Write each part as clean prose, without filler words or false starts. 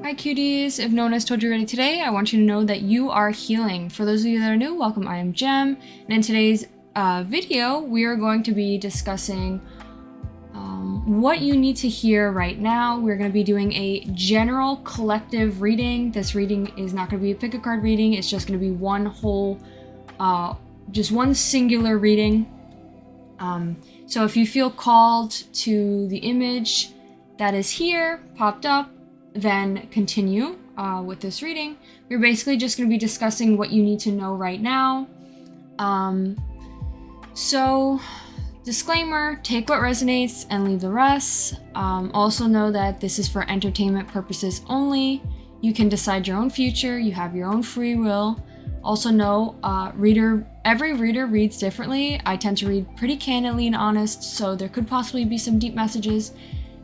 Hi cuties, if no one has told you already today, I want you to know that you are healing. For those of you that are new, welcome, I am Jem, and in today's video, we are going to be discussing what you need to hear right now. We're going to be doing a general collective reading. This reading is not going to be a pick a card reading, it's just going to be one whole, just one singular reading. So if you feel called to the image that is here, popped up, then continue with this reading. We're basically just going to be discussing what you need to know right now. So, disclaimer, take what resonates and leave the rest. Also know that this is for entertainment purposes only. You can decide your own future. You have your own free will. Also know, every reader reads differently. I tend to read pretty candidly and honest, so there could possibly be some deep messages.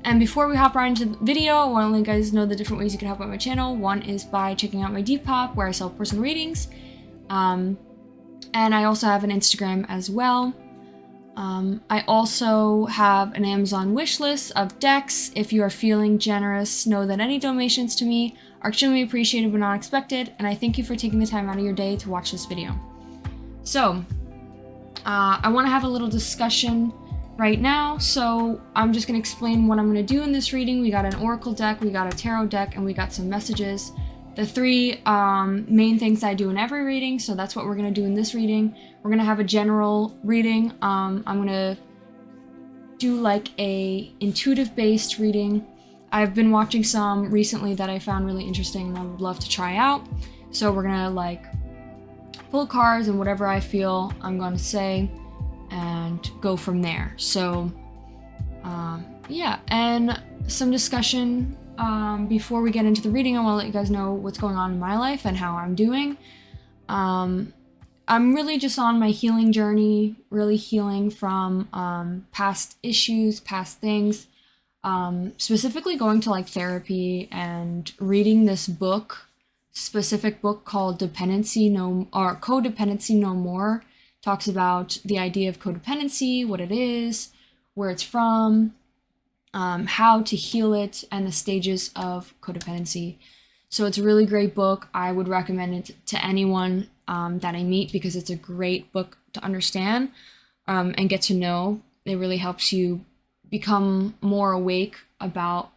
And before we hop right into the video, I want to let you guys know the different ways you can help out my channel. One is by checking out my DEPOP, where I sell personal readings. And I also have an Instagram as well. I also have an Amazon wish list of decks. If you are feeling generous, know that any donations to me are extremely appreciated but not expected. And I thank you for taking the time out of your day to watch this video. So, I want to have a little discussion right now, so I'm just going to explain what I'm going to do in this reading. We got an oracle deck, we got a tarot deck, and we got some messages. The three main things I do in every reading, so that's what we're going to do in this reading. We're going to have a general reading. I'm going to do like a intuitive based reading. I've been watching some recently that I found really interesting and I would love to try out. So we're going to like pull cards and whatever I feel I'm going to say and go from there. So yeah, and some discussion before we get into the reading. I want to let you guys know what's going on in my life and how I'm doing. I'm really just on my healing journey, really healing from past issues, past things, specifically going to like therapy and reading this specific book called Codependency No More. Talks about the idea of codependency, what it is, where it's from, how to heal it, and the stages of codependency. So it's a really great book. I would recommend it to anyone that I meet because it's a great book to understand and get to know. It really helps you become more awake about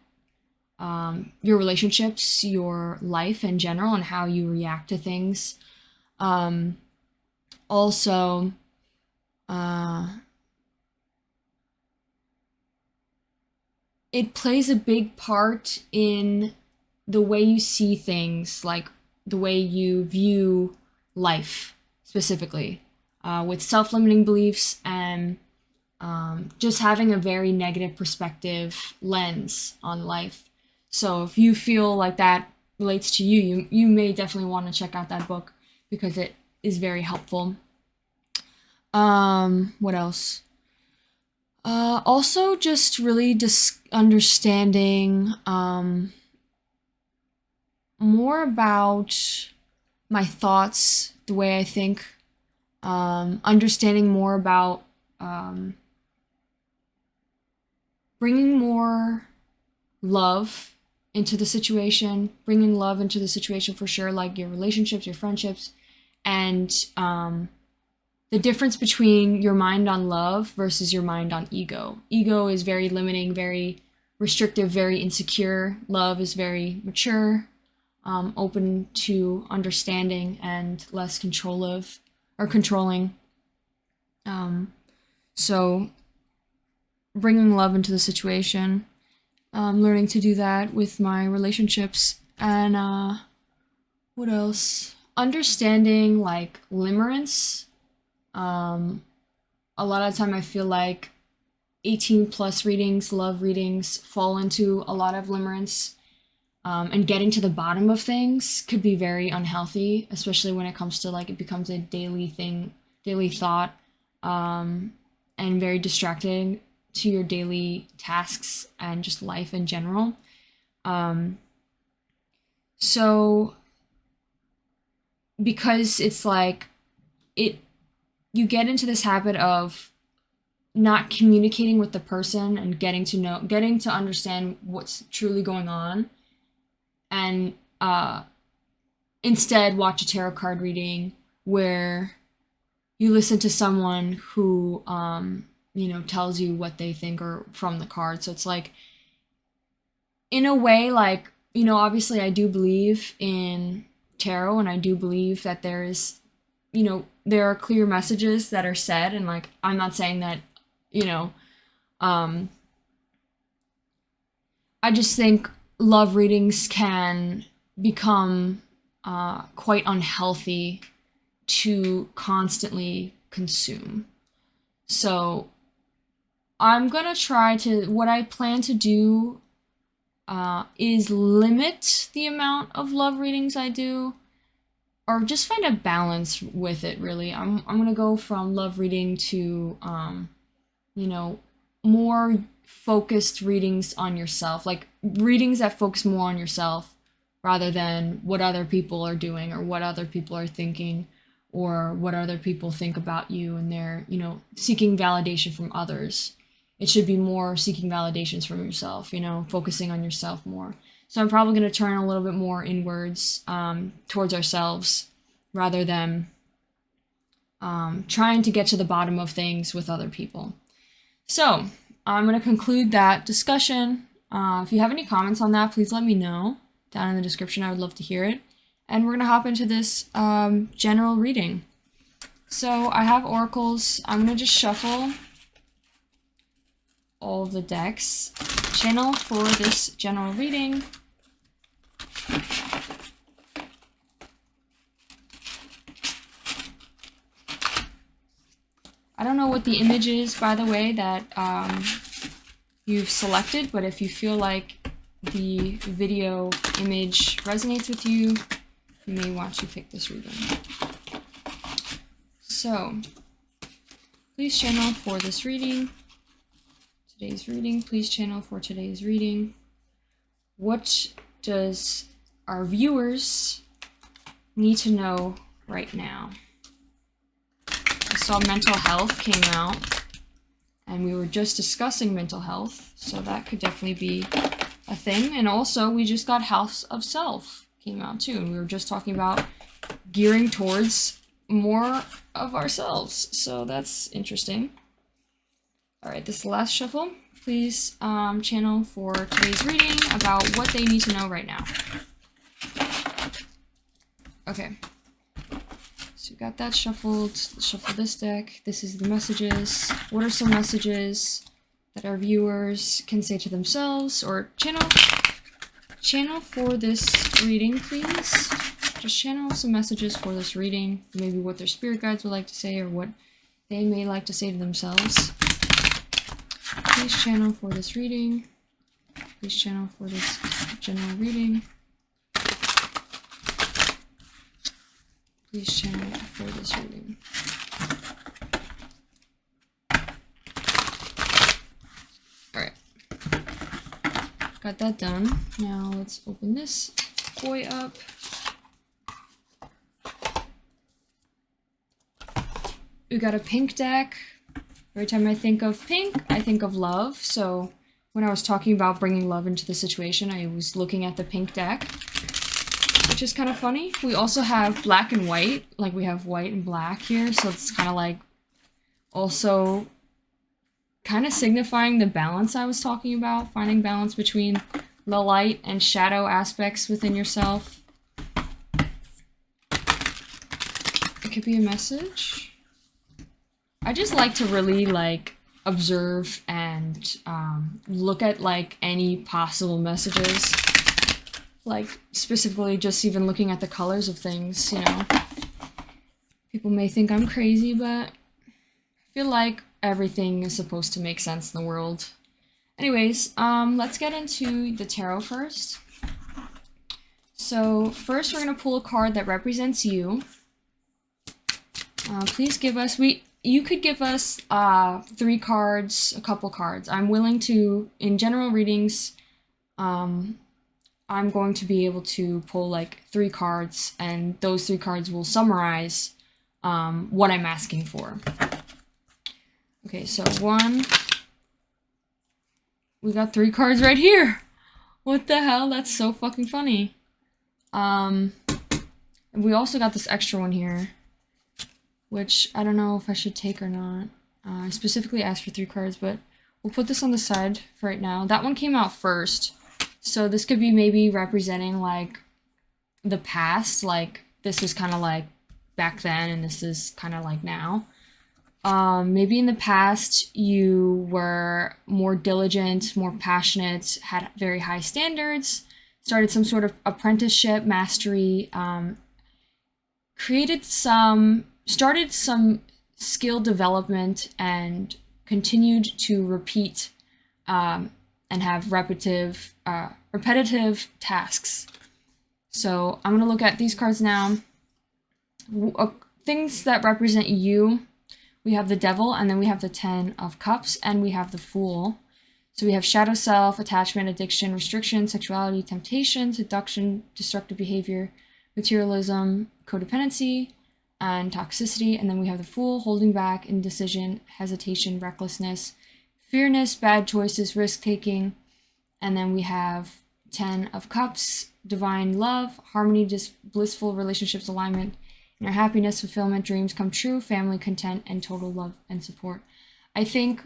your relationships, your life in general, and how you react to things. Also, it plays a big part in the way you see things, like the way you view life, specifically, with self-limiting beliefs and just having a very negative perspective lens on life. So if you feel like that relates to you, you may definitely want to check out that book because it is very helpful. What else? Also just really understanding more about my thoughts, the way I think, understanding more about bringing more love into the situation, for sure, like your relationships, your friendships, and the difference between your mind on love versus your mind on ego. Ego is very limiting, very restrictive, very insecure. Love is very mature, open to understanding, and less controlling. So bringing love into the situation, learning to do that with my relationships, and what else? Understanding like limerence. A lot of the time I feel like 18 plus readings, love readings, fall into a lot of limerence, and getting to the bottom of things could be very unhealthy, especially when it comes to like it becomes a daily thought, and very distracting to your daily tasks and just life in general. So because it's like you get into this habit of not communicating with the person and getting to understand what's truly going on, and instead watch a tarot card reading where you listen to someone who, you know, tells you what they think or from the card. So it's like, in a way, like, you know, obviously I do believe in tarot, and I do believe that there is, you know, there are clear messages that are said, and like, I'm not saying that, you know, I just think love readings can become quite unhealthy to constantly consume. So I'm gonna try to, what I plan to do is limit the amount of love readings I do, or just find a balance with it, really. I'm gonna go from love reading to, you know, more focused readings on yourself, like readings that focus more on yourself rather than what other people are doing or what other people are thinking or what other people think about you, and they're, you know, seeking validation from others. It should be more seeking validations from yourself, you know, focusing on yourself more. So I'm probably going to turn a little bit more inwards towards ourselves rather than trying to get to the bottom of things with other people. So I'm going to conclude that discussion. If you have any comments on that, please let me know down in the description. I would love to hear it. And we're going to hop into this general reading. So I have oracles. I'm going to just shuffle all of the decks. Channel for this general reading. I don't know what the image is, by the way, that you've selected, but if you feel like the video image resonates with you, you may want to pick this reading. So, please channel for this reading. Today's reading, please channel for today's reading. What does our viewers need to know right now? I saw mental health came out, and we were just discussing mental health, so that could definitely be a thing. And also, we just got House of Self came out too, and we were just talking about gearing towards more of ourselves, so that's interesting. All right, this is the last shuffle. Please channel for today's reading about what they need to know right now. Okay. So we got that shuffled. Shuffle this deck. This is the messages. What are some messages that our viewers can say to themselves, or channel for this reading, please? Just channel some messages for this reading. Maybe what their spirit guides would like to say, or what they may like to say to themselves. Please channel for this reading. Please channel for this general reading. Please channel for this reading. Alright. Got that done. Now let's open this boy up. We got a pink deck. Every time I think of pink, I think of love. So when I was talking about bringing love into the situation, I was looking at the pink deck, which is kind of funny. We also have black and white, like we have white and black here, so it's kind of like also kind of signifying the balance I was talking about, finding balance between the light and shadow aspects within yourself. It could be a message. I just like to really like observe and look at like any possible messages. Like, specifically just even looking at the colors of things, you know. People may think I'm crazy, but I feel like everything is supposed to make sense in the world. Anyways, let's get into the tarot first. So, first we're going to pull a card that represents you. Please give us, you could give us 3 cards, a couple cards. I'm willing to, in general readings, I'm going to be able to pull like 3 cards, and those 3 cards will summarize what I'm asking for. Okay, so 1. We got 3 cards right here. What the hell? That's so fucking funny. We also got this extra one here, which I don't know if I should take or not. I specifically asked for 3 cards, but we'll put this on the side for right now. That one came out first, so this could be maybe representing like the past, like this was kind of like back then and this is kind of like now. Maybe in the past you were more diligent, more passionate, had very high standards, started some sort of apprenticeship, mastery, started some skill development and continued to repeat and have repetitive tasks. So I'm going to look at these cards now. Things that represent you. We have the Devil, and then we have the 10 of Cups, and we have the Fool. So we have shadow self, attachment, addiction, restriction, sexuality, temptation, seduction, destructive behavior, materialism, codependency, and toxicity. And then we have the Fool, holding back, indecision, hesitation, recklessness, fearness, bad choices, risk-taking. And then we have 10 of Cups, divine love, harmony, blissful relationships, alignment, inner happiness, fulfillment, dreams come true, family, content, and total love and support. I think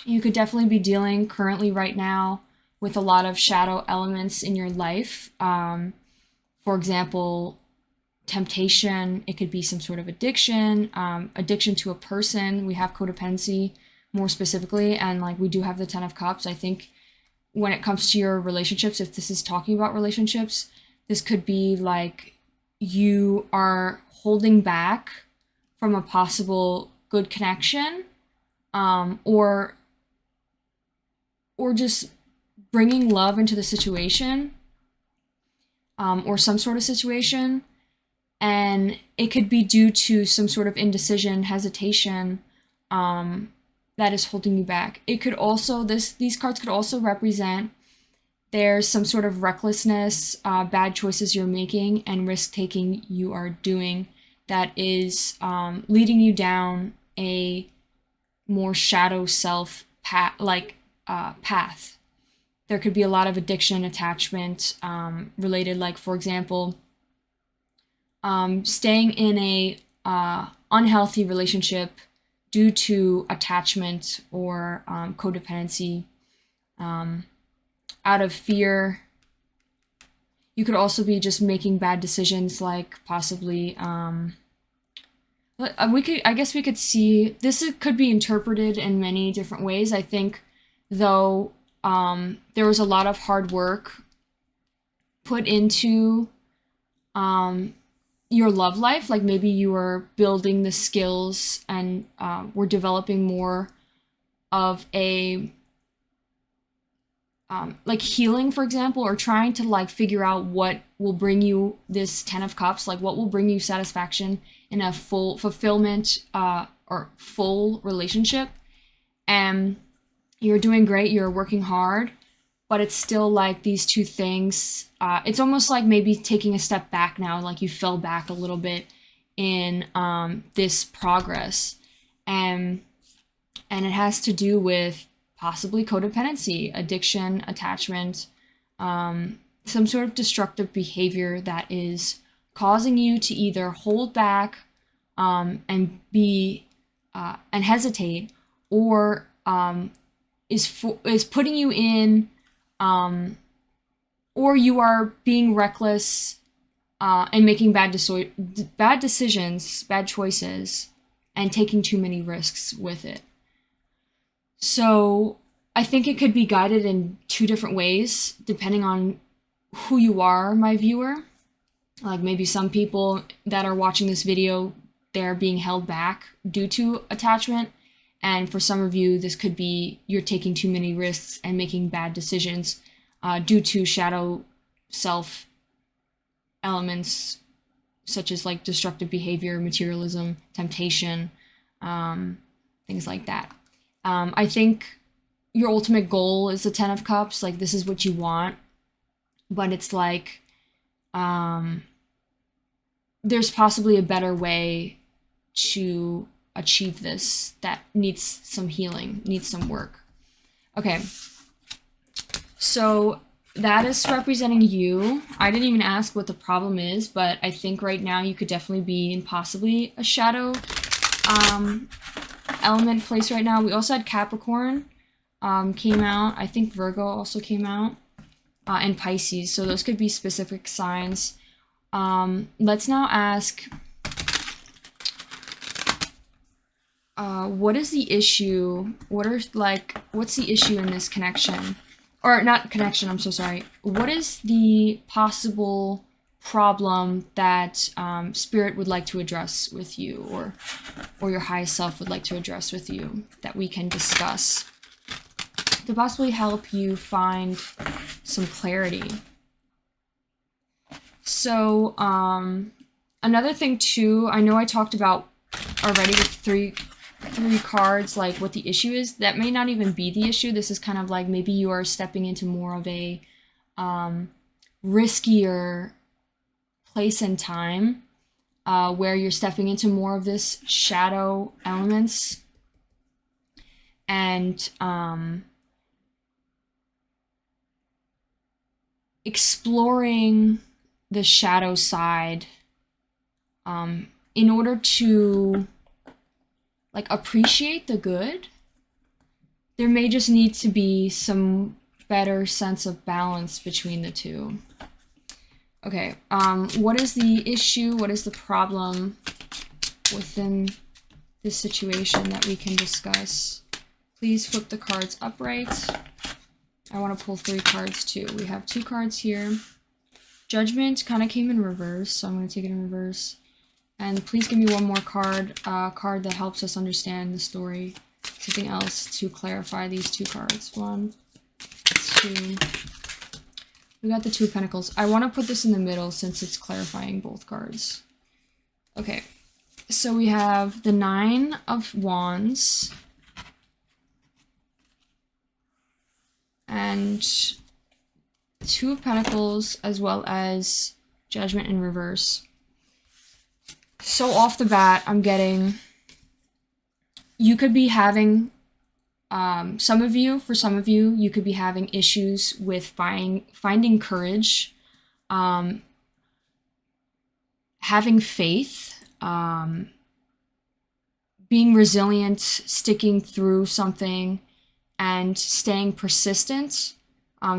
you could definitely be dealing currently right now with a lot of shadow elements in your life. For example, temptation, it could be some sort of addiction, addiction to a person. We have codependency more specifically, and like we do have the 10 of Cups. I think when it comes to your relationships, if this is talking about relationships, this could be like you are holding back from a possible good connection, or just bringing love into the situation, or some sort of situation. And it could be due to some sort of indecision, hesitation, that is holding you back. It could also, these cards could also represent there's some sort of recklessness, bad choices you're making, and risk-taking you are doing that is leading you down a more shadow self path. There could be a lot of addiction, attachment related, like for example, staying in a unhealthy relationship due to attachment or codependency, out of fear. You could also be just making bad decisions, like possibly I guess we could see this could be interpreted in many different ways. I think though there was a lot of hard work put into your love life, like maybe you were building the skills and were developing more of a like healing, for example, or trying to like figure out what will bring you this 10 of Cups, like what will bring you satisfaction in a full fulfillment or full relationship. And you're doing great, you're working hard, but it's still like these two things. It's almost like maybe taking a step back now, like you fell back a little bit in this progress. And it has to do with possibly codependency, addiction, attachment, some sort of destructive behavior that is causing you to either hold back and be and hesitate, or is putting you in, or you are being reckless and making bad decisions, bad choices, and taking too many risks with it. So I think it could be guided in 2 different ways, depending on who you are, my viewer. Like maybe some people that are watching this video, they're being held back due to attachment. And for some of you, this could be you're taking too many risks and making bad decisions due to shadow self elements, such as like destructive behavior, materialism, temptation, things like that. I think your ultimate goal is the 10 of Cups. Like this is what you want, but it's like there's possibly a better way to achieve this that needs some healing, needs some work. Okay, so that is representing you. I didn't even ask what the problem is, but I think right now you could definitely be in possibly a shadow element place right now. We also had Capricorn came out. I think Virgo also came out, and Pisces. So those could be specific signs. Let's now ask, what is the issue? What's the issue in this connection? Or not connection, I'm so sorry. What is the possible problem that Spirit would like to address with you, or your highest self would like to address with you, that we can discuss to possibly help you find some clarity? So, another thing too, I know I talked about already with three cards, like what the issue is. That may not even be the issue. This is kind of like maybe you are stepping into more of a riskier place and time, where you're stepping into more of this shadow elements, and exploring the shadow side in order to like appreciate the good. There may just need to be some better sense of balance between the two. Okay, what is the issue? What is the problem within this situation that we can discuss? Please flip the cards upright. I want to pull 3 cards too. We have 2 cards here. Judgment kind of came in reverse, so I'm going to take it in reverse. And please give me one more card, card that helps us understand the story. Something else to clarify these 2 cards. 1, 2. We got the 2 of Pentacles. I want to put this in the middle since it's clarifying both cards. Okay, so we have the 9 of Wands. And 2 of Pentacles, as well as Judgment in reverse. So off the bat, I'm getting, you could be having, for some of you, you could be having issues with finding courage, having faith, being resilient, sticking through something, and staying persistent,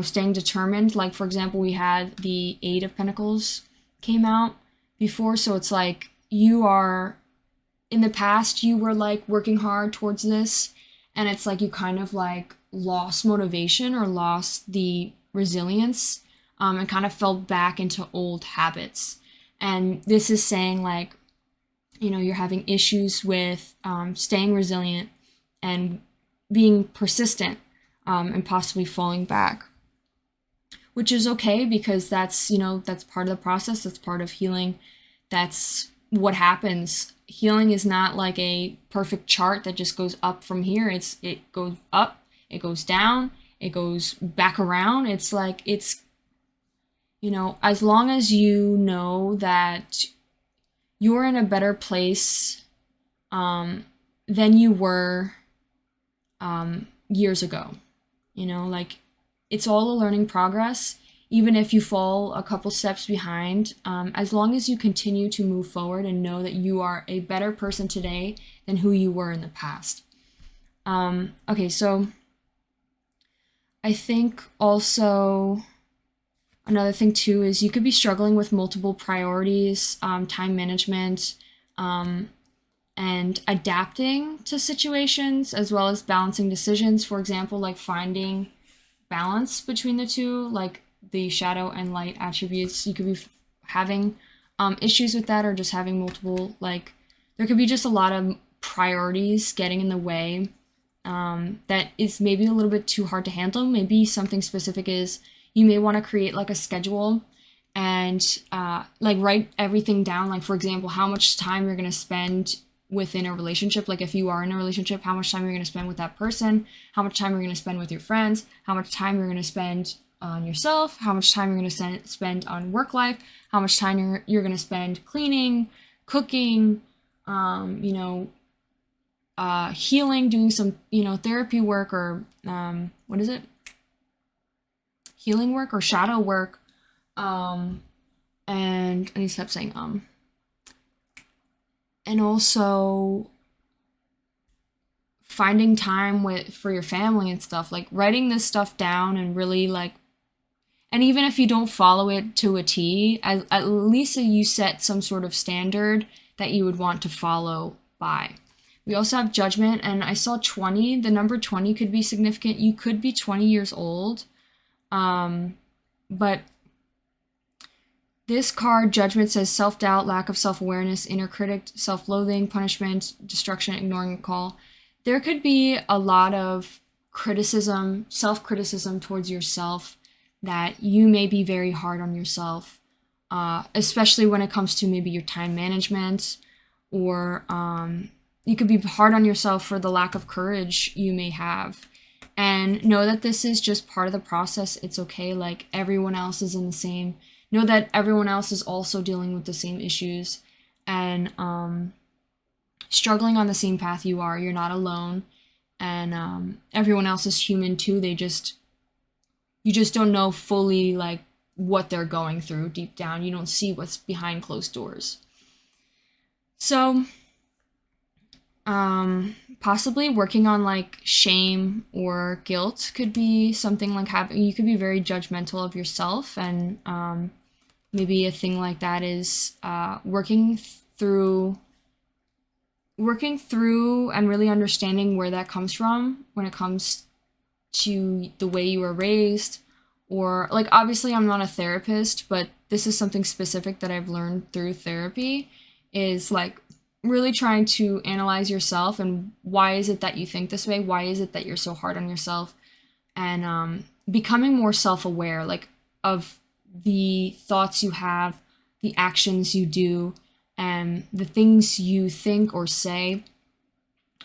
staying determined. Like, for example, we had the 8 of Pentacles came out before, so it's like you are, in the past, you were like working hard towards this, and it's like you kind of like lost motivation or lost the resilience, and kind of fell back into old habits. And this is saying like, you know, you're having issues with staying resilient and being persistent, and possibly falling back, which is okay, because that's, you know, that's part of the process. That's part of healing. That's what happens. Healing is not like a perfect chart that just goes up from here. It goes up, it goes down, it goes back around. It's like, it's, you know, as long as you know that you're in a better place than you were years ago, you know, like, it's all a learning progress. Even if you fall a couple steps behind, as long as you continue to move forward and know that you are a better person today than who you were in the past. Okay, so I think also another thing too is you could be struggling with multiple priorities, time management, and adapting to situations, as well as balancing decisions. For example, like finding balance between the two, like the shadow and light attributes. You could be having issues with that, or just having multiple, like, there could be just a lot of priorities getting in the way, that is maybe a little bit too hard to handle. Maybe something specific is you may want to create like a schedule and like write everything down. Like, for example, how much time you're going to spend within a relationship. Like, if you are in a relationship, how much time you're going to spend with that person, how much time you're going to spend with your friends, how much time you're going to spend on yourself, how much time you're going to spend on work life, how much time you're going to spend cleaning, cooking, you know, healing, doing some, you know, therapy work, or what is it? healing work or shadow work. And he kept saying and also finding time for your family and stuff, like writing this stuff down and really like, and even if you don't follow it to a T, at least you set some sort of standard that you would want to follow by. We also have judgment, and I saw 20. The number 20 could be significant. You could be 20 years old, but this card, judgment, says self-doubt, lack of self-awareness, inner critic, self-loathing, punishment, destruction, ignoring a call. There could be a lot of criticism, self-criticism towards yourself, that you may be very hard on yourself, especially when it comes to maybe your time management, or you could be hard on yourself for the lack of courage you may have. And know that this is just part of the process. It's okay. Like, everyone else is in the same. Know that everyone else is also dealing with the same issues and struggling on the same path you are. You're not alone. And everyone else is human too. You just don't know fully like what they're going through deep down. You don't see what's behind closed doors. So possibly working on like shame or guilt could be something like you could be very judgmental of yourself, and maybe a thing like that is working through and really understanding where that comes from when it comes to the way you were raised. Or like, obviously I'm not a therapist, but this is something specific that I've learned through therapy, is like really trying to analyze yourself and why is it that you think this way? Why is it that you're so hard on yourself? And becoming more self-aware, like, of the thoughts you have, the actions you do, and the things you think or say.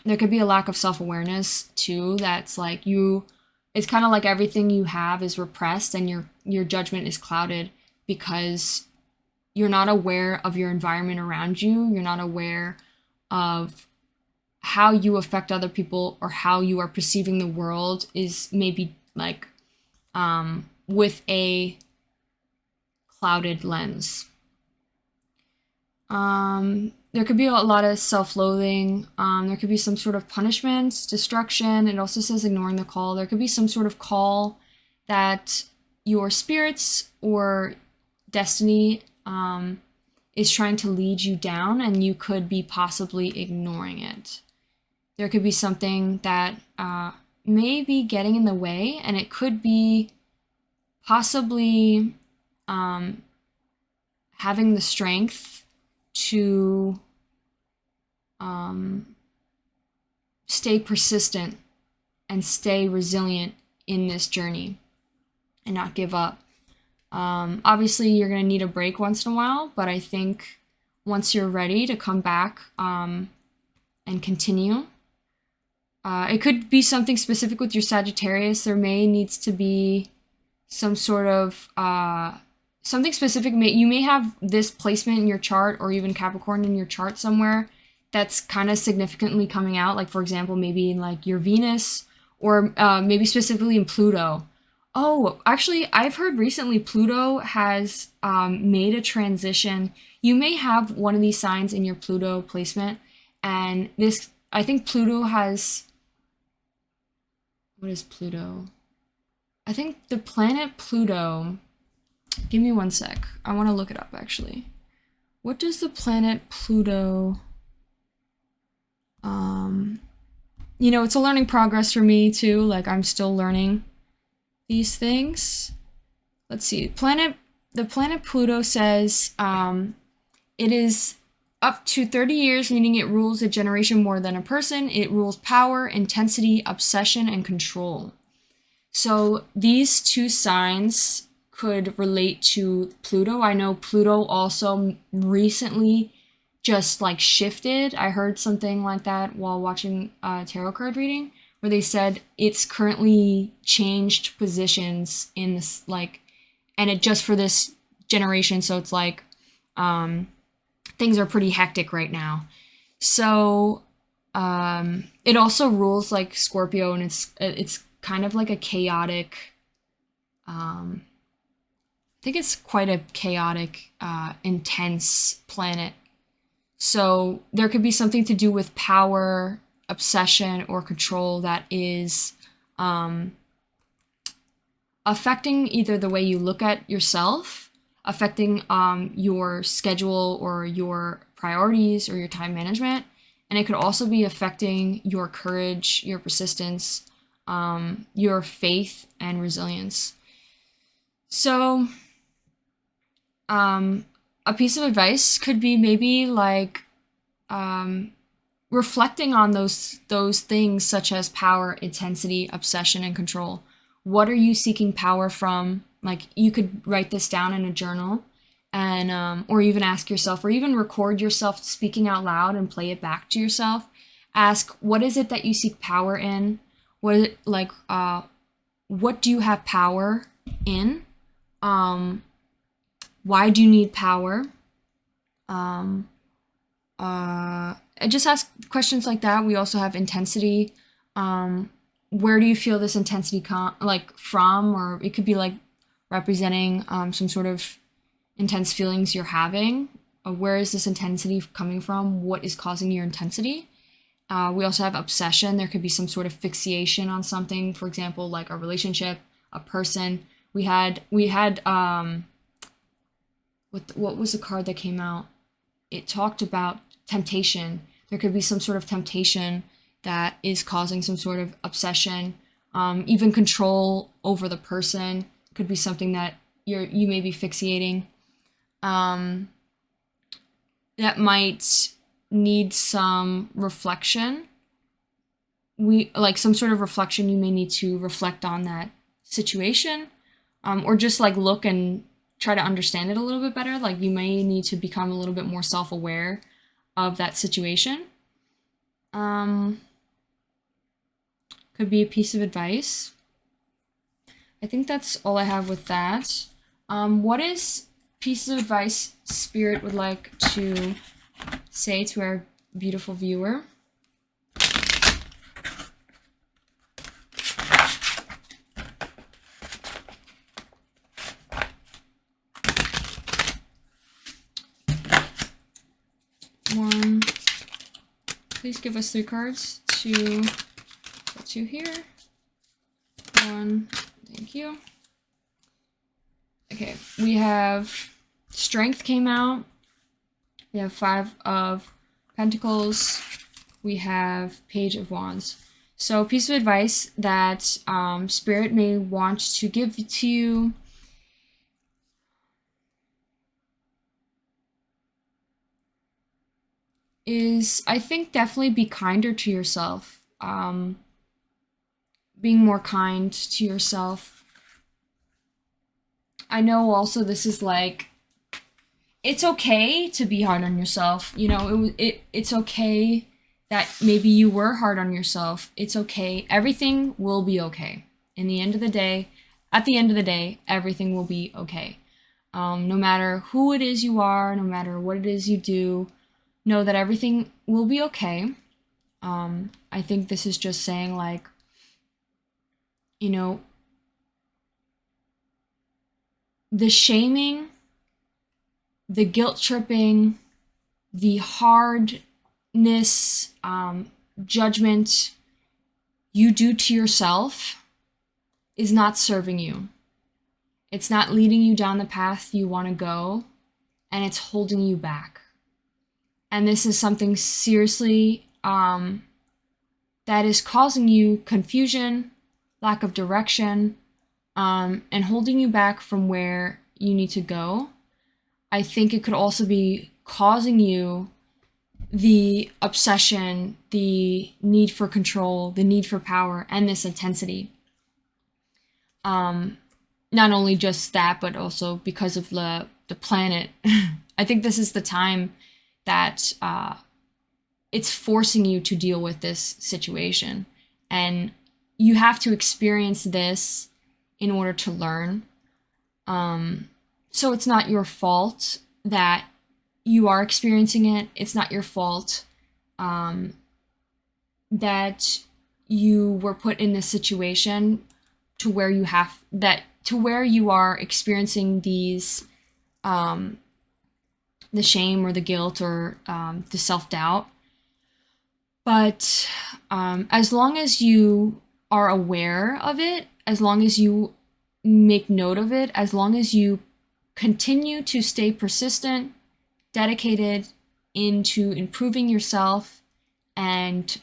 There could be a lack of self-awareness too, that's like it's kind of like everything you have is repressed, and your judgment is clouded because you're not aware of your environment around you. You're not aware of how you affect other people, or how you are perceiving the world is maybe like with a clouded lens. There could be a lot of self-loathing. There could be some sort of punishment, destruction. It also says ignoring the call. There could be some sort of call that your spirits or destiny is trying to lead you down, and you could be possibly ignoring it. There could be something that may be getting in the way, and it could be possibly having the strength to stay persistent and stay resilient in this journey and not give up. Obviously, you're going to need a break once in a while, but I think once you're ready to come back and continue, it could be something specific with your Sagittarius. There may needs to be some sort of something specific. You may have this placement in your chart, or even Capricorn in your chart somewhere, that's kind of significantly coming out. Like, for example, maybe in like your Venus, or maybe specifically in Pluto. Oh, actually, I've heard recently Pluto has made a transition. You may have one of these signs in your Pluto placement, and I think Pluto has, what is Pluto? I think the planet Pluto, give me one sec. I want to look it up, actually. What does the planet Pluto, it's a learning progress for me too. Like, I'm still learning these things. Let's see. The planet Pluto says it is up to 30 years, meaning it rules a generation more than a person. It rules power, intensity, obsession, and control. So these two signs could relate to Pluto. I know Pluto also recently just like shifted. I heard something like that while watching a tarot card reading, where they said it's currently changed positions in this, like, and it just for this generation. So it's like things are pretty hectic right now. So it also rules like Scorpio, and it's kind of like a chaotic I think it's quite a chaotic, intense planet. So there could be something to do with power, obsession, or control that is affecting either the way you look at yourself, affecting your schedule or your priorities or your time management. And it could also be affecting your courage, your persistence, your faith, and resilience. So, a piece of advice could be maybe like reflecting on those things such as power, intensity, obsession, and control. What are you seeking power from? Like, you could write this down in a journal, and or even ask yourself, or even record yourself speaking out loud and play it back to yourself. Ask, what is it that you seek power in? What is it like? What do you have power in? Why do you need power? I just ask questions like that. We also have intensity. Where do you feel this intensity from? Or it could be like representing some sort of intense feelings you're having. Where is this intensity coming from? What is causing your intensity? We also have obsession. There could be some sort of fixation on something. For example, like a relationship, a person. We had what was the card that came out? It talked about temptation. There could be some sort of temptation that is causing some sort of obsession. Even control over the person could be something that you may be fixating. That might need some reflection. Some sort of reflection. You may need to reflect on that situation, or just like look and try to understand it a little bit better. Like, you may need to become a little bit more self-aware of that situation. Could be a piece of advice. I think that's all I have with that. What is pieces of advice Spirit would like to say to our beautiful viewer? One. Please give us 3 cards. 2. Put 2 here. 1. Thank you. Okay, we have Strength came out. We have 5 of Pentacles. We have Page of Wands. So, a piece of advice that Spirit may want to give to you is, I think, definitely be kinder to yourself. Being more kind to yourself. I know also this is like, it's okay to be hard on yourself. You know, it's okay that maybe you were hard on yourself. It's okay. Everything will be okay. At the end of the day, everything will be okay. No matter who it is you are, no matter what it is you do, know that everything will be okay. I think this is just saying, like, you know, the shaming, the guilt tripping, the hardness, judgment you do to yourself is not serving you. It's not leading you down the path you want to go, and it's holding you back. And this is something seriously that is causing you confusion, lack of direction, and holding you back from where you need to go. I think it could also be causing you the obsession, the need for control, the need for power, and this intensity. Not only just that, but also because of the planet. I think this is the time that it's forcing you to deal with this situation. And you have to experience this in order to learn. So it's not your fault that you are experiencing it. It's not your fault that you were put in this situation. to where you are experiencing these the shame or the guilt or the self-doubt. But as long as you are aware of it, as long as you make note of it, as long as you continue to stay persistent, dedicated into improving yourself and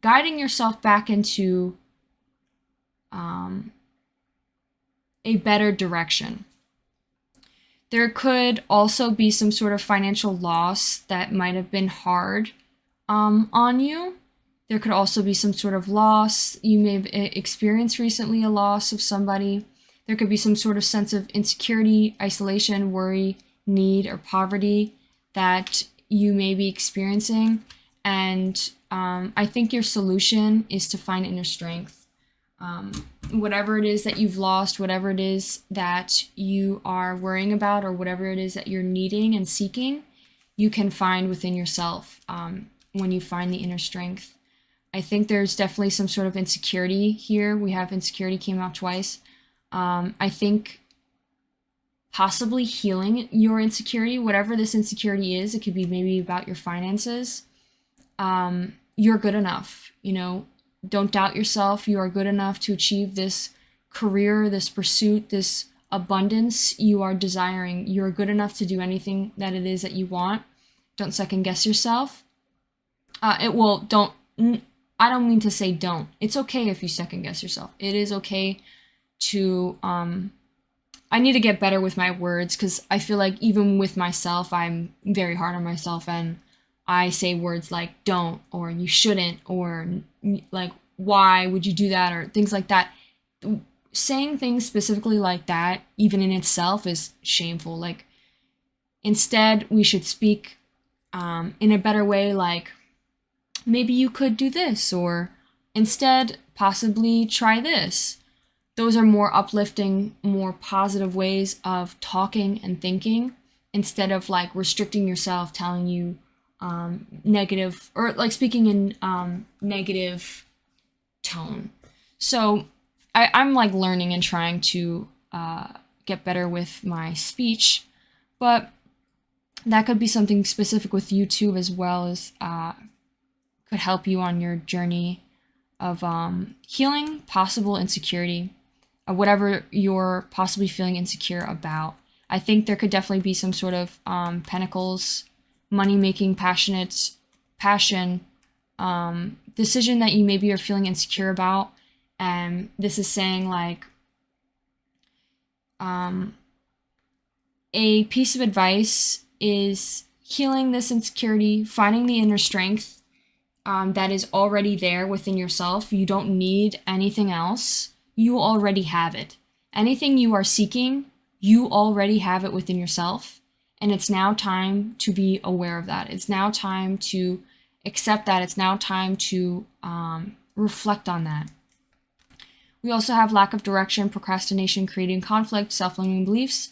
guiding yourself back into a better direction. There could also be some sort of financial loss that might have been hard on you. There could also be some sort of loss. You may have experienced recently a loss of somebody. There could be some sort of sense of insecurity, isolation, worry, need, or poverty that you may be experiencing. And I think your solution is to find inner strength. Whatever it is that you've lost, whatever it is that you are worrying about, or whatever it is that you're needing and seeking, you can find within yourself when you find the inner strength. I think there's definitely some sort of insecurity here. We have insecurity came out twice. I think possibly healing your insecurity, whatever this insecurity is, it could be maybe about your finances. You're good enough, you know. Don't doubt yourself. You are good enough to achieve this career, this pursuit, this abundance you are desiring. You are good enough to do anything that it is that you want. Don't second guess yourself. I don't mean to say don't. It's okay if you second guess yourself. It is okay to, I need to get better with my words because I feel like even with myself, I'm very hard on myself and I say words like don't or you shouldn't or like why would you do that or things like that. Saying things specifically like that, even in itself, is shameful. Like instead, we should speak in a better way, like maybe you could do this, or instead possibly try this. Those are more uplifting, more positive ways of talking and thinking instead of like restricting yourself, telling you negative or like speaking in negative tone. So I'm like learning and trying to get better with my speech, but that could be something specific with you too, as well as could help you on your journey of healing possible insecurity or whatever you're possibly feeling insecure about. I think there could definitely be some sort of pentacles, money-making, passion decision that you maybe are feeling insecure about. And this is saying like a piece of advice is healing this insecurity, finding the inner strength that is already there within yourself. You don't need anything else. You already have it. Anything you are seeking, you already have it within yourself. And it's now time to be aware of that. It's now time to accept that. It's now time to reflect on that. We also have lack of direction, procrastination, creating conflict, self-limiting beliefs,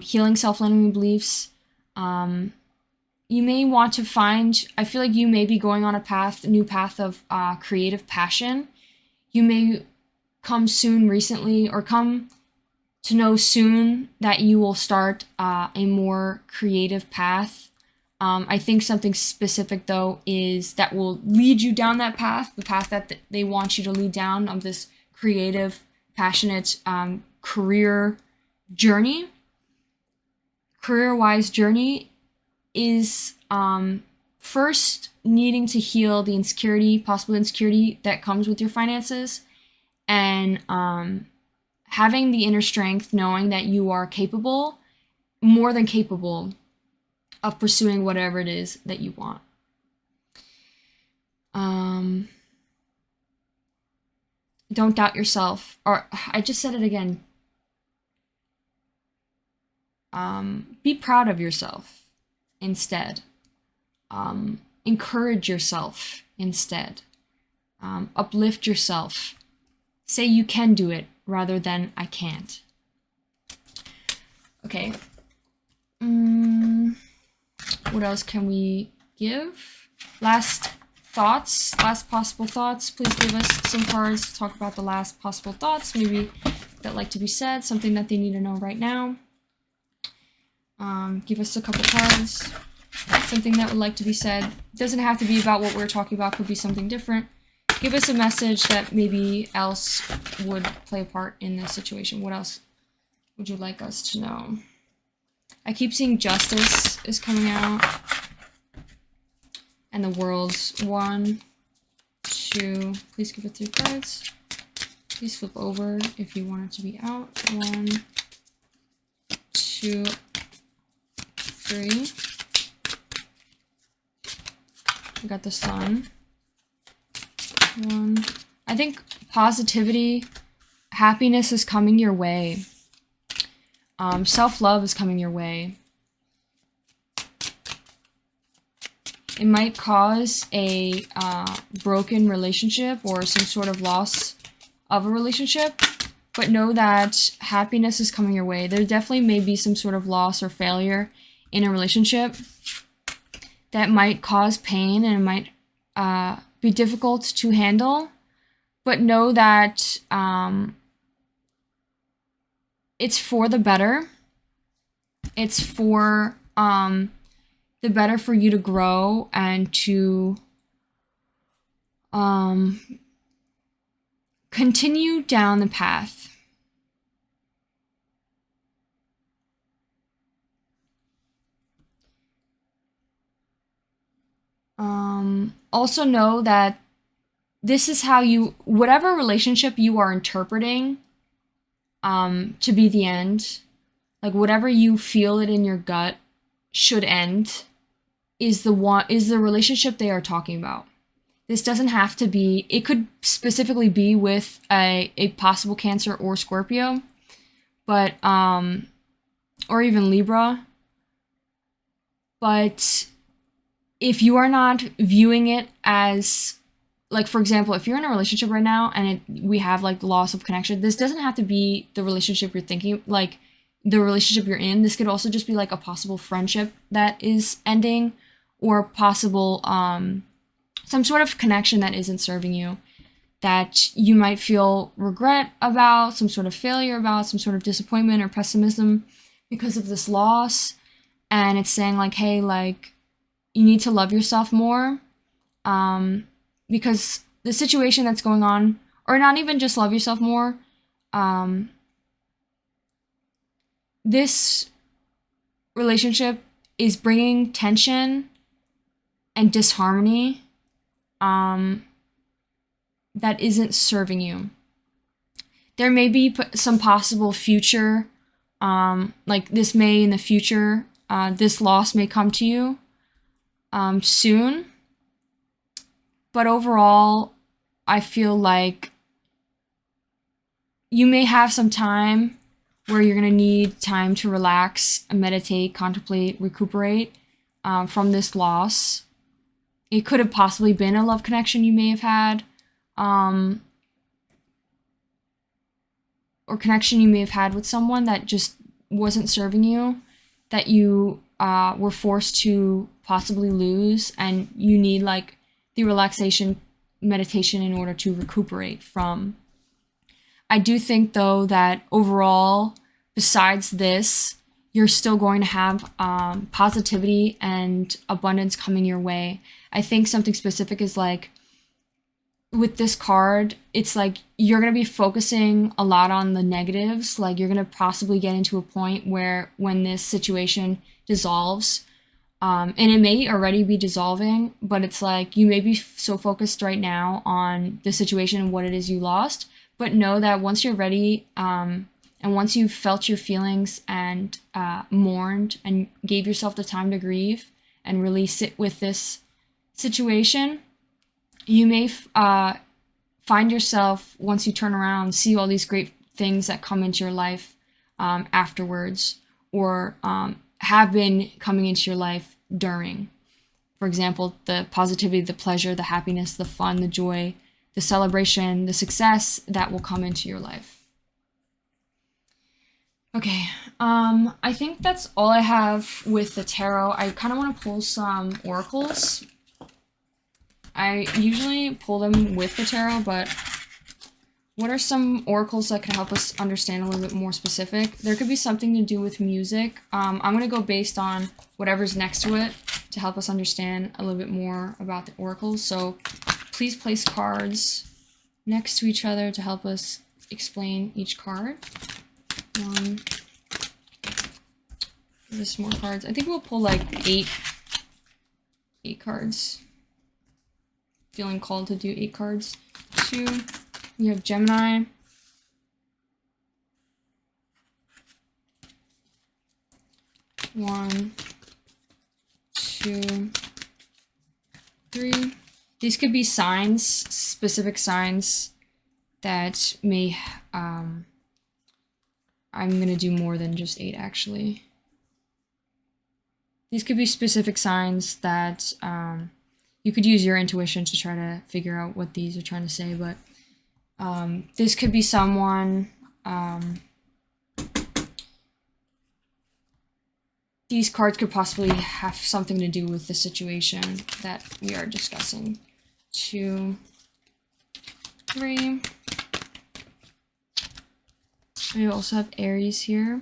healing self-limiting beliefs. You may want to find, I feel like you may be going on a new path of creative passion. You may come to know soon that you will start a more creative path. I think something specific though is that will lead you down that path, the path that they want you to lead down of this creative, passionate career-wise journey is first needing to heal the possible insecurity that comes with your finances, and having the inner strength, knowing that you are capable, more than capable, of pursuing whatever it is that you want. Don't doubt yourself. Or I just said it again. Be proud of yourself instead. Encourage yourself instead. Uplift yourself. Say you can do it rather than I can't. Okay. What else can we give? Last thoughts, last possible thoughts. Please give us some cards to talk about the last possible thoughts, maybe that like to be said, something that they need to know right now. Give us a couple cards, something that would like to be said. Doesn't have to be about what we're talking about, could be something different. Give us a message that maybe else would play a part in this situation. What else would you like us to know? I keep seeing justice is coming out. And the world's 1, 2. Please give it 3 cards. Please flip over if you want it to be out. 1, 2, 3. I got the sun. 1. I think positivity, happiness is coming your way. Self-love is coming your way. It might cause a broken relationship or some sort of loss of a relationship, but know that happiness is coming your way. There definitely may be some sort of loss or failure in a relationship that might cause pain and it might be difficult to handle, but know that it's for the better. It's for the better for you to grow and to continue down the path. Also know that this is how you, whatever relationship you are interpreting to be the end, like whatever you feel it in your gut should end, is the relationship they are talking about. This doesn't have to be, it could specifically be with a possible Cancer or Scorpio, but or even Libra. But if you are not viewing it as, like, for example, if you're in a relationship right now and we have like loss of connection, this doesn't have to be the relationship you're thinking, like the relationship you're in. This could also just be like a possible friendship that is ending, or possible some sort of connection that isn't serving you, that you might feel regret about, some sort of failure about, some sort of disappointment or pessimism because of this loss. And it's saying like, hey, like, you need to love yourself more, because the situation that's going on, or not even just love yourself more, this relationship is bringing tension and disharmony that isn't serving you. There may be some possible future, like this may in the future, this loss may come to you soon. But overall, I feel like you may have some time where you're going to need time to relax, meditate, contemplate, recuperate from this loss. It could have possibly been a love connection you may have had, or connection you may have had with someone that just wasn't serving you, that you were forced to possibly lose, and you need like the relaxation meditation in order to recuperate from. I do think though that overall, besides this, you're still going to have positivity and abundance coming your way. I think something specific is like, with this card, it's like you're going to be focusing a lot on the negatives. Like you're going to possibly get into a point where when this situation dissolves, and it may already be dissolving, but it's like you may be so focused right now on the situation and what it is you lost, but know that once you're ready, and once you've felt your feelings and mourned and gave yourself the time to grieve and really sit with this situation, you may find yourself, once you turn around, see all these great things that come into your life afterwards, or have been coming into your life during. For example, the positivity, the pleasure, the happiness, the fun, the joy, the celebration, the success that will come into your life. Okay, I think that's all I have with the tarot. I kind of want to pull some oracles. I usually pull them with the tarot, but what are some oracles that can help us understand a little bit more specific? There could be something to do with music. I'm going to go based on whatever's next to it to help us understand a little bit more about the oracles. So please place cards next to each other to help us explain each card. One. There's more cards. I think we'll pull like eight cards. Feeling called to do 8 cards. 2. You have Gemini. 1, 2, 3. These could be signs, specific signs that may, I'm gonna do more than just 8 actually. These could be specific signs that you could use your intuition to try to figure out what these are trying to say, but this could be someone, these cards could possibly have something to do with the situation that we are discussing. 2, 3. We also have Aries here.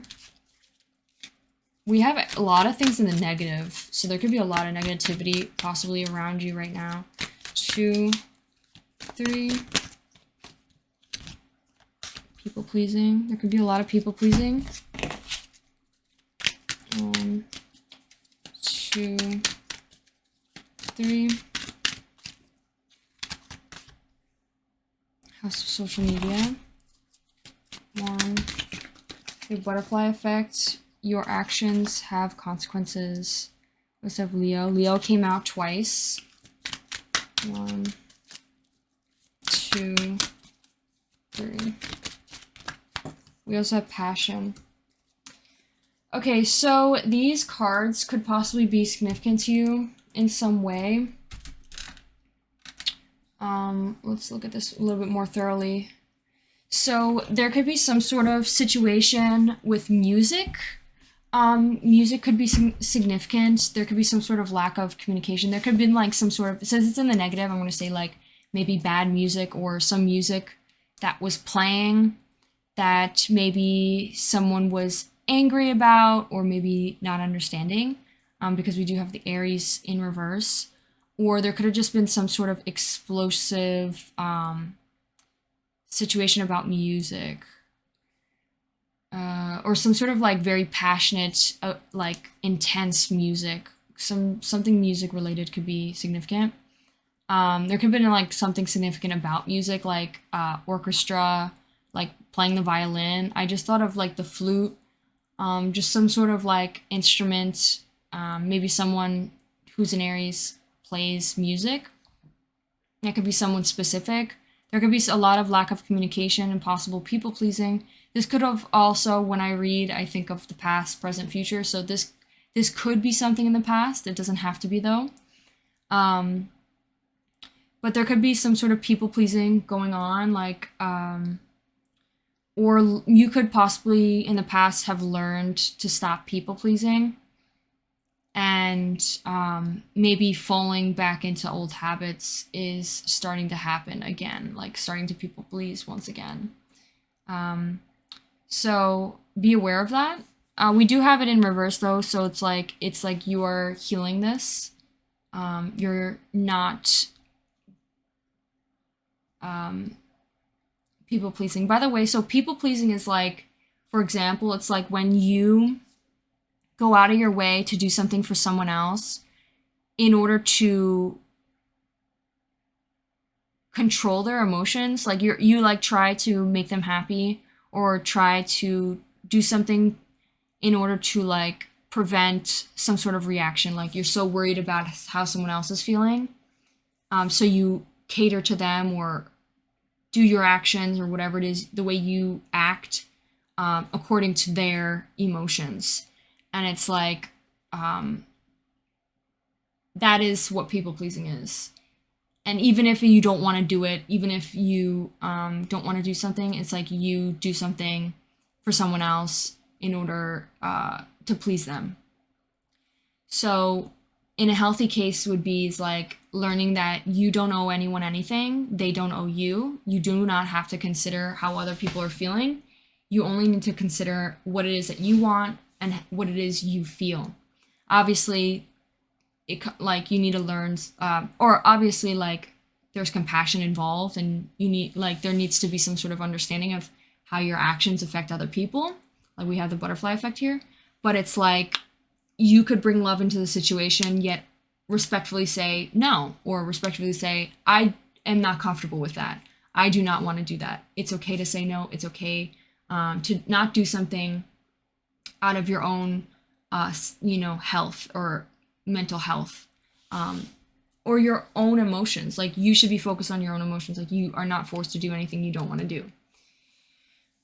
We have a lot of things in the negative, so there could be a lot of negativity possibly around you right now. 2, 3. People pleasing. There could be a lot of people pleasing. 1, 2, 3. House of social media. 1. The butterfly effect. Your actions have consequences. Let's have Leo. Leo came out twice. 1, 2, 3. We also have passion. Okay, so these cards could possibly be significant to you in some way. Let's look at this a little bit more thoroughly. So there could be some sort of situation with music. Music could be significant. There could be some sort of lack of communication. There could have been like some sort of, since it's in the negative, I'm going to say like maybe bad music or some music that was playing that maybe someone was angry about or maybe not understanding, because we do have the Aries in reverse. Or there could have just been some sort of explosive situation about music. Or some sort of like very passionate, like intense music. Something music related could be significant. There could have been like something significant about music, like orchestra, like playing the violin. I just thought of like the flute, just some sort of like instrument. Maybe someone who's an Aries plays music. That could be someone specific. There could be a lot of lack of communication and possible people pleasing. This could have also, when I read, I think of the past, present, future. So this could be something in the past. It doesn't have to be though. But there could be some sort of people pleasing going on, like, or you could possibly in the past have learned to stop people pleasing. And maybe falling back into old habits is starting to happen again, like starting to people please once again. So be aware of that. We do have it in reverse though, so it's like you are healing this. You're not people pleasing. By the way, so people pleasing is like, for example, it's like when you go out of your way to do something for someone else in order to control their emotions. Like you like try to make them happy or try to do something in order to like prevent some sort of reaction. Like you're so worried about how someone else is feeling. So you cater to them or do your actions or whatever it is, the way you act according to their emotions. And it's like, that is what people pleasing is. And even if you don't want to do it, even if you don't want to do something, it's like you do something for someone else in order to please them. So in a healthy case would be is like learning that you don't owe anyone anything. They don't owe you. You do not have to consider how other people are feeling. You only need to consider what it is that you want and what it is you feel. Obviously, you need to learn, or obviously, there's compassion involved, and there needs to be some sort of understanding of how your actions affect other people. Like, we have the butterfly effect here, but it's like you could bring love into the situation, yet respectfully say no, or respectfully say, I am not comfortable with that. I do not want to do that. It's okay to say no. It's okay to not do something out of your own, health or mental health, or your own emotions. Like, you should be focused on your own emotions. Like, you are not forced to do anything you don't want to do.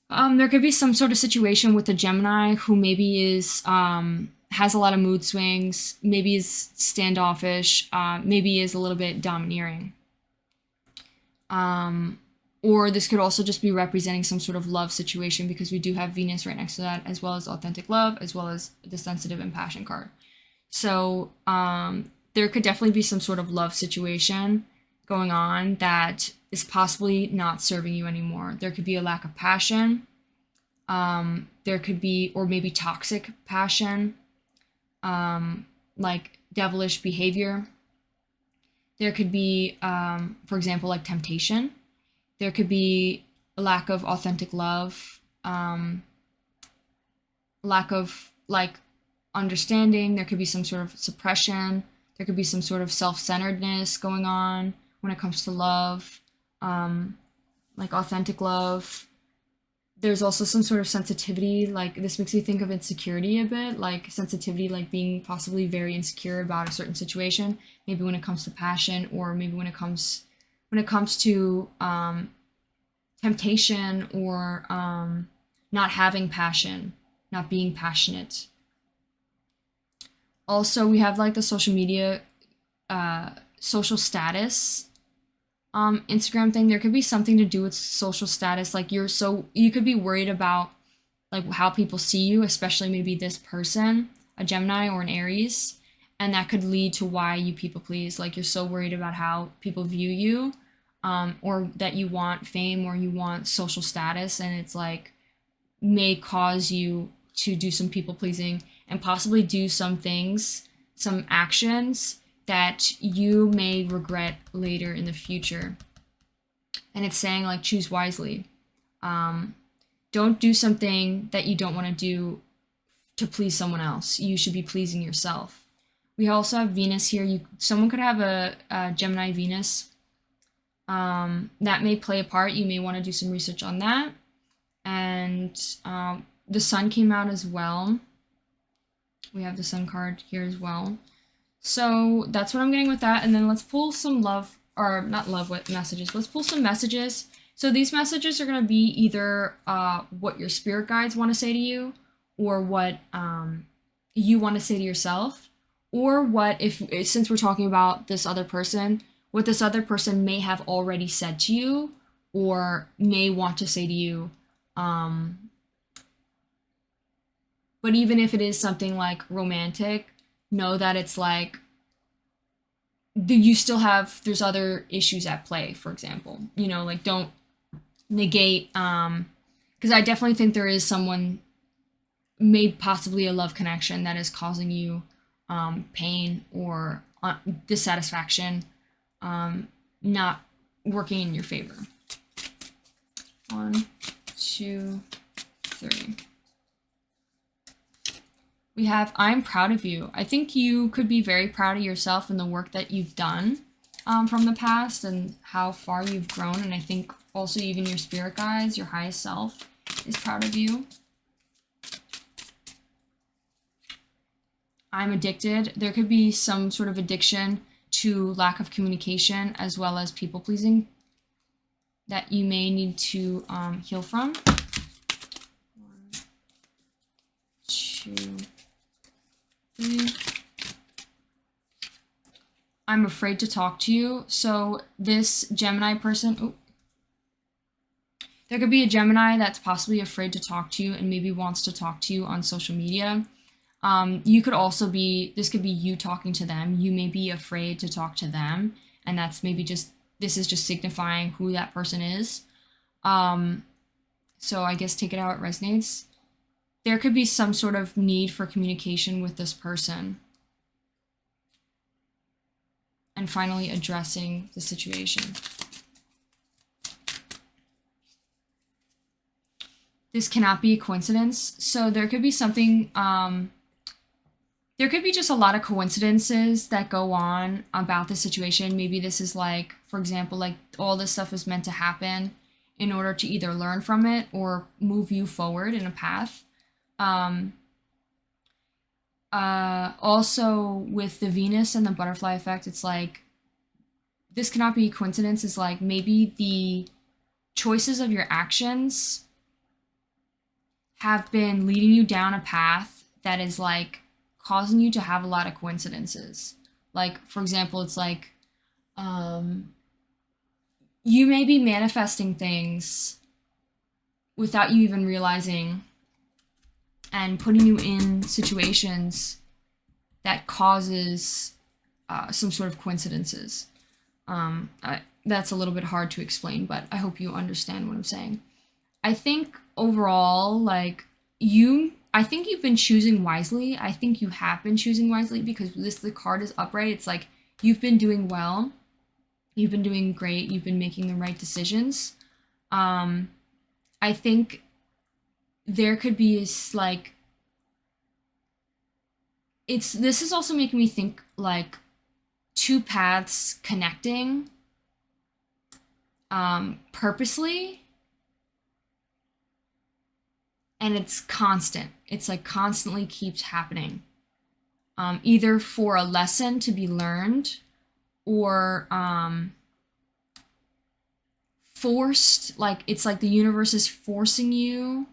There could be some sort of situation with a Gemini who maybe is has a lot of mood swings, maybe is standoffish, maybe is a little bit domineering. Or this could also just be representing some sort of love situation, because we do have Venus right next to that, as well as authentic love, as well as the sensitive and passion card. So there could definitely be some sort of love situation going on that is possibly not serving you anymore. There could be a lack of passion. There could be, or maybe toxic passion, like devilish behavior. There could be, for example, like temptation. There could be a lack of authentic love, lack of understanding. There could be some sort of suppression. There could be some sort of self-centeredness going on when it comes to love, like authentic love. There's also some sort of sensitivity. Like, this makes me think of insecurity a bit, like sensitivity, like being possibly very insecure about a certain situation, maybe when it comes to passion, or maybe when it comes to temptation, or not having passion, not being passionate. Also, we have like the social media, social status, Instagram thing. There could be something to do with social status. Like, you could be worried about like how people see you, especially maybe this person, a Gemini or an Aries, and that could lead to why you people please. Like, you're so worried about how people view you, or that you want fame, or you want social status, and it's like may cause you to do some people pleasing and possibly do some things, some actions that you may regret later in the future. And it's saying, like, choose wisely. Don't do something that you don't want to do to please someone else. You should be pleasing yourself. We also have Venus here. Someone could have a Gemini Venus. That may play a part. You may want to do some research on that. And the Sun came out as well. We have the Sun card here as well. So that's what I'm getting with that. And then let's pull some love, or not love, what messages. Let's pull some messages. So these messages are going to be either what your spirit guides want to say to you, or what you want to say to yourself, or what, since we're talking about this other person, what this other person may have already said to you, or may want to say to you. But even if it is something like romantic, know that it's like you still have, there's other issues at play, for example. Like, don't negate, because I definitely think there is someone, maybe possibly a love connection, that is causing you pain or dissatisfaction, not working in your favor. 1, 2, 3. We have, I'm proud of you. I think you could be very proud of yourself and the work that you've done from the past, and how far you've grown. And I think also even your spirit guides, your highest self, is proud of you. I'm addicted. There could be some sort of addiction to lack of communication, as well as people pleasing, that you may need to heal from. 1, 2, 3. I'm afraid to talk to you. So this Gemini person, there could be a Gemini that's possibly afraid to talk to you, and maybe wants to talk to you on social media. You could also be, this could be you talking to them. You may be afraid to talk to them, and that's maybe just, this is just signifying who that person is. So I guess take it how it resonates. There could be some sort of need for communication with this person. And finally, addressing the situation. This cannot be a coincidence. So there could be something, there could be just a lot of coincidences that go on about the situation. Maybe this is like, for example, like all this stuff is meant to happen in order to either learn from it or move you forward in a path. Also with the Venus and the butterfly effect, it's like, this cannot be a coincidence. Is like maybe the choices of your actions have been leading you down a path that is like causing you to have a lot of coincidences. Like, for example, it's like, you may be manifesting things without you even realizing, and putting you in situations that causes some sort of coincidences. That's a little bit hard to explain, but I hope you understand what I'm saying. I think overall, like, I think you've been choosing wisely. I think you have been choosing wisely, because the card is upright. It's like, you've been doing well. You've been doing great. You've been making the right decisions. I think there could be like, this is also making me think like two paths connecting purposely, and it's constant. It's like constantly keeps happening, either for a lesson to be learned, or forced, like it's like the universe is forcing you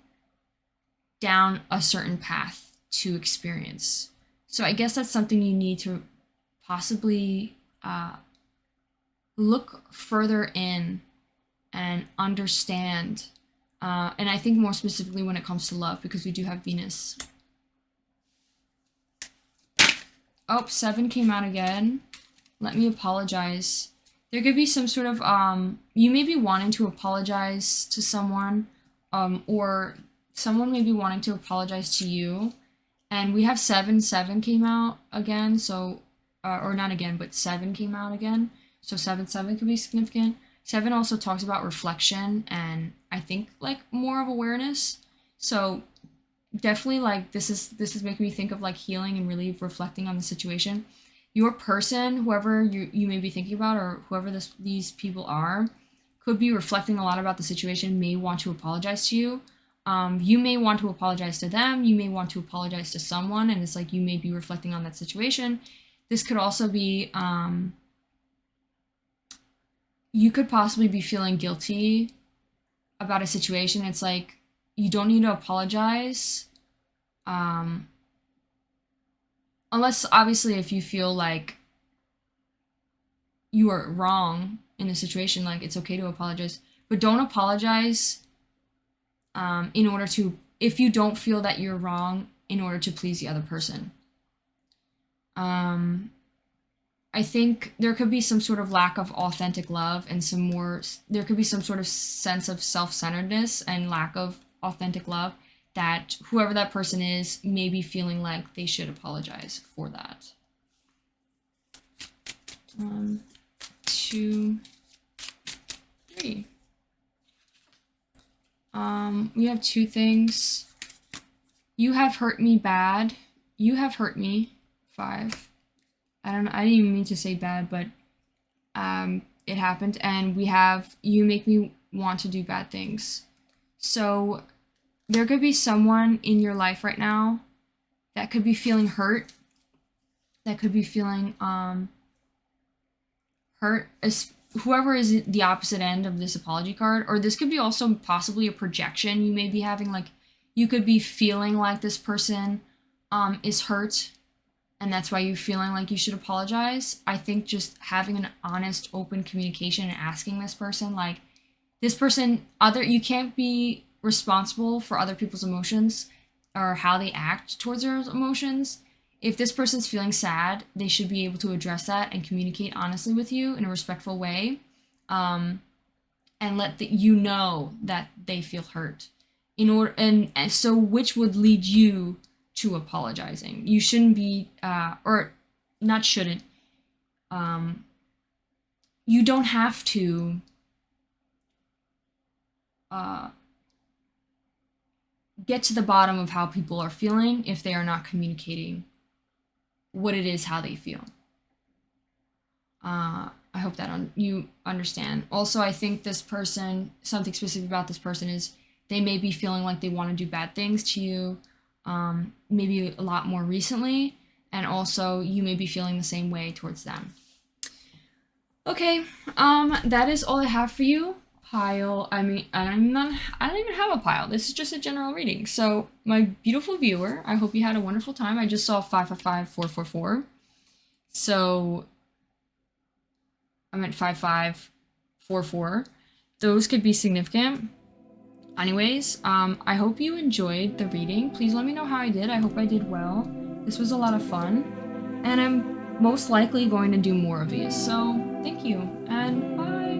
down a certain path to experience. So I guess that's something you need to possibly look further in and understand. And I think more specifically when it comes to love, because we do have Venus. Oh, 7 came out again. Let me apologize. There could be some sort of, you may be wanting to apologize to someone, or someone may be wanting to apologize to you. And we have 7 came out again, so, or not again, but 7 came out again. So 7 could be significant. 7 also talks about reflection, and I think like more of awareness. So definitely, like, this is making me think of like healing and really reflecting on the situation. Your person, whoever you may be thinking about, or whoever these people are, could be reflecting a lot about the situation, may want to apologize to you. You may want to apologize to them. You may want to apologize to someone, and it's like you may be reflecting on that situation. This could also be, you could possibly be feeling guilty about a situation. It's like, you don't need to apologize. Unless, obviously, if you feel like you are wrong in a situation, like, it's okay to apologize. But don't apologize in order to, if you don't feel that you're wrong, in order to please the other person. I think there could be some sort of lack of authentic love, and there could be some sort of sense of self-centeredness and lack of authentic love, that whoever that person is may be feeling like they should apologize for that. 1, 2, 3. We have 2 things. You have hurt me bad. You have hurt me. 5. I didn't even mean to say bad, but it happened. And we have, you make me want to do bad things. So there could be someone in your life right now that could be feeling hurt, that could be feeling hurt, whoever is the opposite end of this apology card. Or this could be also possibly a projection you may be having. Like, you could be feeling like this person is hurt, and that's why you're feeling like you should apologize. I think just having an honest, open communication and asking this person, like, this person, you can't be responsible for other people's emotions. or how they act towards their emotions. If this person's feeling sad, they should be able to address that and communicate honestly with you in a respectful way, and let you know that they feel hurt. In order, and so which would lead you to apologizing. You shouldn't be, or not shouldn't. You don't have to get to the bottom of how people are feeling if they are not communicating what it is, how they feel. I hope that you understand. Also, I think this person, something specific about this person is they may be feeling like they want to do bad things to you, maybe a lot more recently, and also you may be feeling the same way towards them. Okay, that is all I have for you. Pile, I mean, I don't even have a pile. This is just a general reading. So, my beautiful viewer, I hope you had a wonderful time. I just saw 555-444. So, I meant 5544. Those could be significant. Anyways, I hope you enjoyed the reading. Please let me know how I did. I hope I did well. This was a lot of fun. And I'm most likely going to do more of these. So, thank you, and bye!